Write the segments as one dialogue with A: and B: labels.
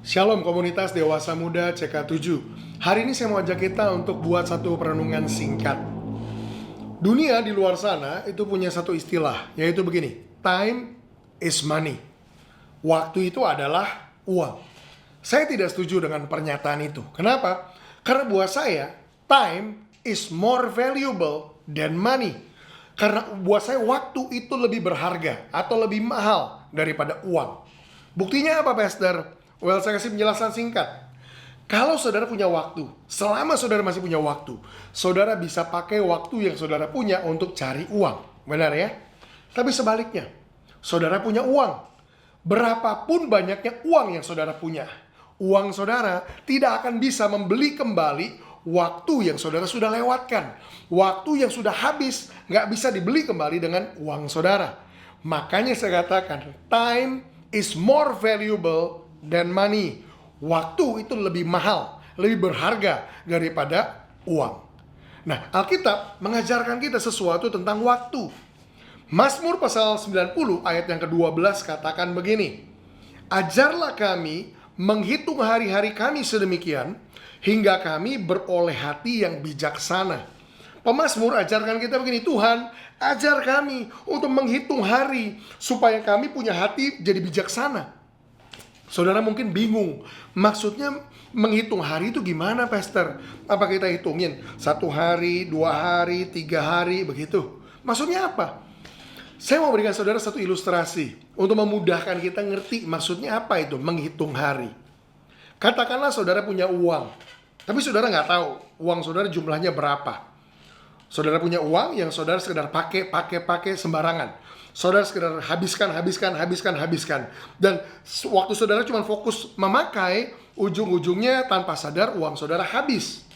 A: Shalom komunitas Dewasa Muda CK7. Hari ini saya mau ajak kita untuk buat satu perenungan singkat. Dunia di luar sana itu punya satu istilah, yaitu begini: time is money. Waktu itu adalah uang. Saya tidak setuju dengan pernyataan itu. Kenapa? Karena buat saya, time is more valuable than money. Karena buat saya waktu itu lebih berharga atau lebih mahal daripada uang. Buktinya apa, Pastor? Well, saya kasih penjelasan singkat. Kalau saudara punya waktu, selama saudara masih punya waktu, saudara bisa pakai waktu yang saudara punya untuk cari uang. Benar ya? Tapi sebaliknya, saudara punya uang. Berapapun banyaknya uang yang saudara punya, uang saudara tidak akan bisa membeli kembali waktu yang saudara sudah lewatkan. Waktu yang sudah habis nggak bisa dibeli kembali dengan uang saudara. Makanya saya katakan, time is more valuable than money. Waktu itu lebih mahal, lebih berharga daripada uang. Nah, Alkitab mengajarkan kita sesuatu tentang waktu. Mazmur pasal 90 ayat yang ke-12 katakan begini: ajarlah kami menghitung hari-hari kami sedemikian, hingga kami beroleh hati yang bijaksana. Pemazmur ajarkan kita begini: Tuhan, ajar kami untuk menghitung hari, supaya kami punya hati jadi bijaksana. Saudara mungkin bingung, maksudnya menghitung hari itu gimana, Pastor? Apa kita hitungin 1 hari, 2 hari, 3 hari, begitu? Maksudnya apa? Saya mau berikan saudara satu ilustrasi untuk memudahkan kita ngerti maksudnya apa itu menghitung hari. Katakanlah saudara punya uang, tapi saudara nggak tahu uang saudara jumlahnya berapa. Saudara punya uang yang saudara sekedar pakai sembarangan. Saudara sekedar habiskan. Dan waktu saudara cuma fokus memakai, ujung-ujungnya tanpa sadar uang saudara habis.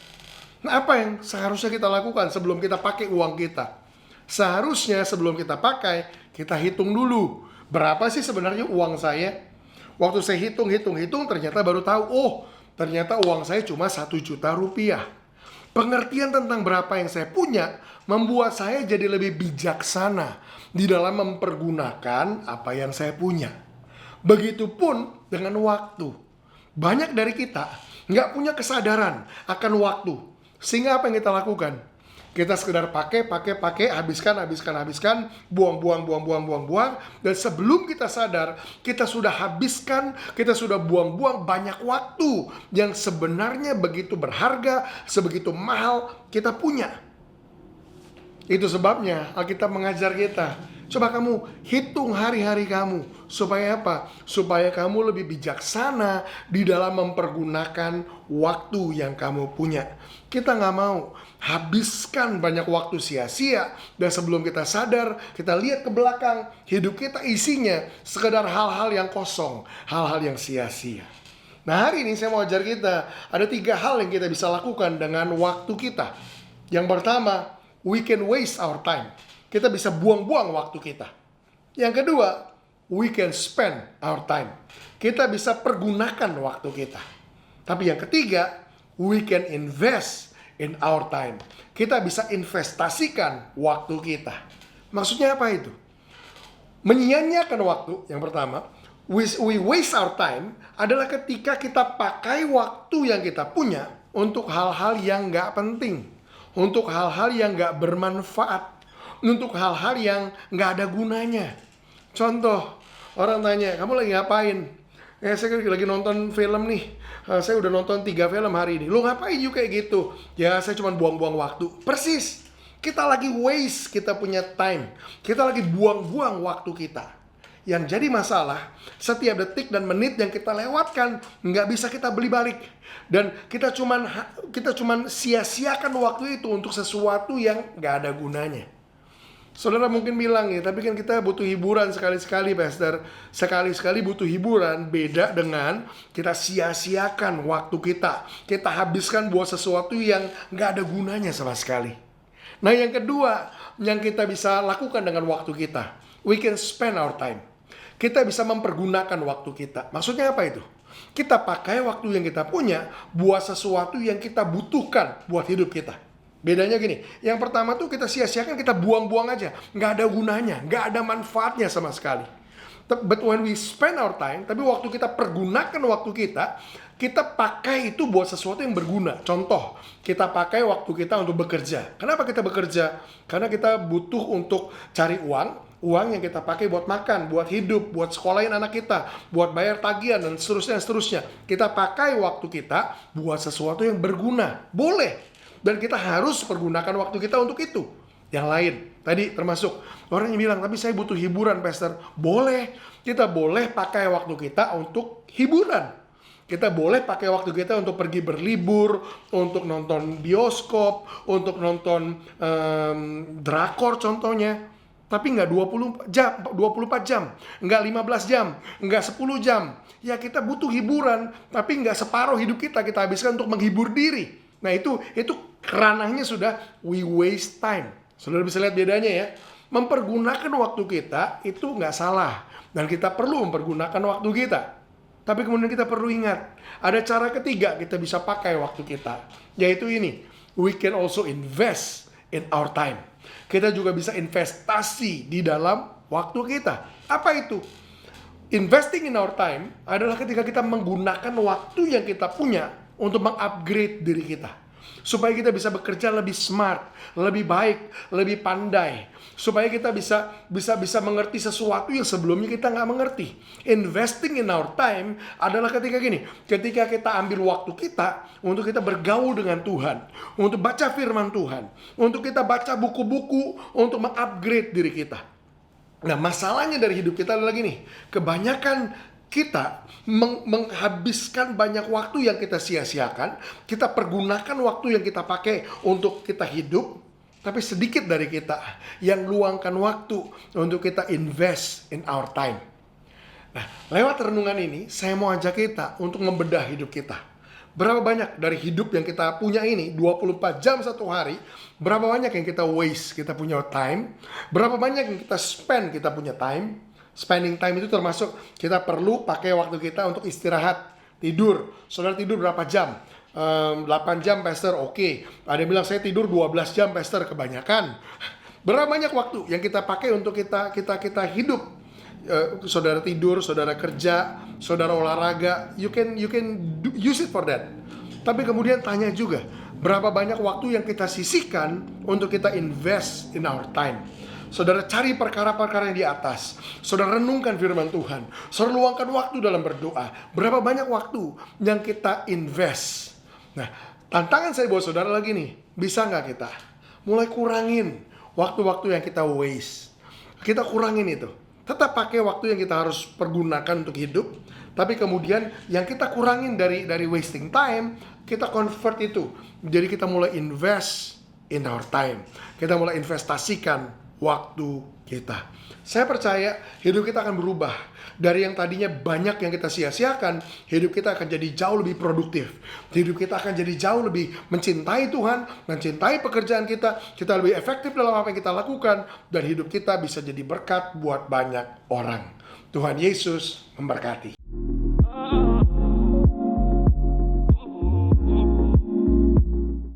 A: Nah, apa yang seharusnya kita lakukan sebelum kita pakai uang kita? Seharusnya sebelum kita pakai, kita hitung dulu. Berapa sih sebenarnya uang saya? Waktu saya hitung, ternyata baru tahu, oh ternyata uang saya cuma 1 juta rupiah. Pengertian tentang berapa yang saya punya membuat saya jadi lebih bijaksana di dalam mempergunakan apa yang saya punya. Begitupun dengan waktu. Banyak dari kita nggak punya kesadaran akan waktu. Sehingga apa yang kita lakukan? Kita sekedar pakai, habiskan, buang. Dan sebelum kita sadar, kita sudah habiskan, kita sudah buang-buang banyak waktu yang sebenarnya begitu berharga, sebegitu mahal kita punya. Itu sebabnya Alkitab mengajar kita, coba kamu hitung hari-hari kamu. Supaya apa? Supaya kamu lebih bijaksana di dalam mempergunakan waktu yang kamu punya. Kita nggak mau habiskan banyak waktu sia-sia, dan sebelum kita sadar, kita lihat ke belakang, hidup kita isinya sekedar hal-hal yang kosong, hal-hal yang sia-sia. Nah, hari ini saya mau ajar kita, ada 3 hal yang kita bisa lakukan dengan waktu kita. Yang pertama, we can waste our time. Kita bisa buang-buang waktu kita. Yang kedua, we can spend our time. Kita bisa pergunakan waktu kita. Tapi yang ketiga, we can invest in our time. Kita bisa investasikan waktu kita. Maksudnya apa itu? Menyia-nyiakan waktu, yang pertama, we waste our time adalah ketika kita pakai waktu yang kita punya untuk hal-hal yang gak penting, untuk hal-hal yang gak bermanfaat, untuk hal-hal yang gak ada gunanya. Contoh, orang tanya, kamu lagi ngapain? Saya lagi nonton film nih. Saya udah nonton 3 film hari ini. Lo ngapain juga kayak gitu? Ya, saya cuma buang-buang waktu. Persis. Kita lagi waste, kita punya time. Kita lagi buang-buang waktu kita. Yang jadi masalah, setiap detik dan menit yang kita lewatkan nggak bisa kita beli balik. Dan kita cuman sia-siakan waktu itu untuk sesuatu yang nggak ada gunanya. Saudara mungkin bilang ya, tapi kan kita butuh hiburan sekali-sekali, Pastor. Sekali-sekali butuh hiburan, beda dengan kita sia-siakan waktu kita. Kita habiskan buat sesuatu yang gak ada gunanya sama sekali. Nah, yang kedua yang kita bisa lakukan dengan waktu kita, we can spend our time. Kita bisa mempergunakan waktu kita. Maksudnya apa itu? Kita pakai waktu yang kita punya buat sesuatu yang kita butuhkan buat hidup kita. Bedanya gini, yang pertama tuh kita sia-siakan, kita buang-buang aja, nggak ada gunanya, nggak ada manfaatnya sama sekali. But when we spend our time, tapi waktu kita pergunakan waktu kita pakai itu buat sesuatu yang berguna. Contoh, kita pakai waktu kita untuk bekerja. Kenapa kita bekerja? Karena kita butuh untuk cari uang yang kita pakai buat makan, buat hidup, buat sekolahin anak kita, buat bayar tagihan, dan seterusnya. Kita pakai waktu kita buat sesuatu yang berguna. Boleh. Dan kita harus pergunakan waktu kita untuk itu. Yang lain, tadi termasuk orang yang bilang, tapi saya butuh hiburan, Pastor. Boleh. Kita boleh pakai waktu kita untuk hiburan. Kita boleh pakai waktu kita untuk pergi berlibur, untuk nonton bioskop, untuk nonton drakor contohnya. Tapi nggak 24 jam, nggak 15 jam, nggak 10 jam. Ya kita butuh hiburan, tapi nggak separuh hidup kita habiskan untuk menghibur diri. Nah itu ranahnya sudah we waste time. Saudara bisa lihat bedanya ya. Mempergunakan waktu kita itu nggak salah. Dan kita perlu mempergunakan waktu kita. Tapi kemudian kita perlu ingat, ada cara ketiga kita bisa pakai waktu kita. Yaitu ini, we can also invest in our time. Kita juga bisa investasi di dalam waktu kita. Apa itu? Investing in our time adalah ketika kita menggunakan waktu yang kita punya untuk mengupgrade diri kita. Supaya kita bisa bekerja lebih smart, lebih baik, lebih pandai. Supaya kita bisa mengerti sesuatu yang sebelumnya kita nggak mengerti. Investing in our time adalah ketika kita ambil waktu kita untuk kita bergaul dengan Tuhan, untuk baca firman Tuhan, untuk kita baca buku-buku, untuk mengupgrade diri kita. Nah, masalahnya dari hidup kita adalah gini, kebanyakan kita menghabiskan banyak waktu yang kita sia-siakan, kita pergunakan waktu yang kita pakai untuk kita hidup, tapi sedikit dari kita yang luangkan waktu untuk kita invest in our time. Nah, lewat renungan ini, saya mau ajak kita untuk membedah hidup kita. Berapa banyak dari hidup yang kita punya ini, 24 jam satu hari, berapa banyak yang kita waste, kita punya time, berapa banyak yang kita spend, kita punya time. Spending time itu termasuk kita perlu pakai waktu kita untuk istirahat, tidur. Saudara tidur berapa jam? 8 jam, Pastor, oke. Ada yang bilang saya tidur 12 jam, Pastor, kebanyakan. Berapa banyak waktu yang kita pakai untuk kita hidup? Saudara tidur, saudara kerja, saudara olahraga, you can use it for that. Tapi kemudian tanya juga, berapa banyak waktu yang kita sisihkan untuk kita invest in our time? Saudara cari perkara-perkara yang di atas. Saudara renungkan firman Tuhan. Saudara luangkan waktu dalam berdoa. Berapa banyak waktu yang kita invest? Nah, tantangan saya buat saudara lagi nih. Bisa nggak kita mulai kurangin waktu-waktu yang kita waste? Kita kurangin itu. Tetap pakai waktu yang kita harus pergunakan untuk hidup. Tapi kemudian yang kita kurangin dari wasting time, kita convert itu. Jadi kita mulai invest in our time. Kita mulai investasikan waktu kita. Saya percaya hidup kita akan berubah. Dari yang tadinya banyak yang kita sia-siakan, hidup kita akan jadi jauh lebih produktif. Hidup kita akan jadi jauh lebih mencintai Tuhan, mencintai pekerjaan kita lebih efektif dalam apa yang kita lakukan, dan hidup kita bisa jadi berkat buat banyak orang. Tuhan Yesus memberkati.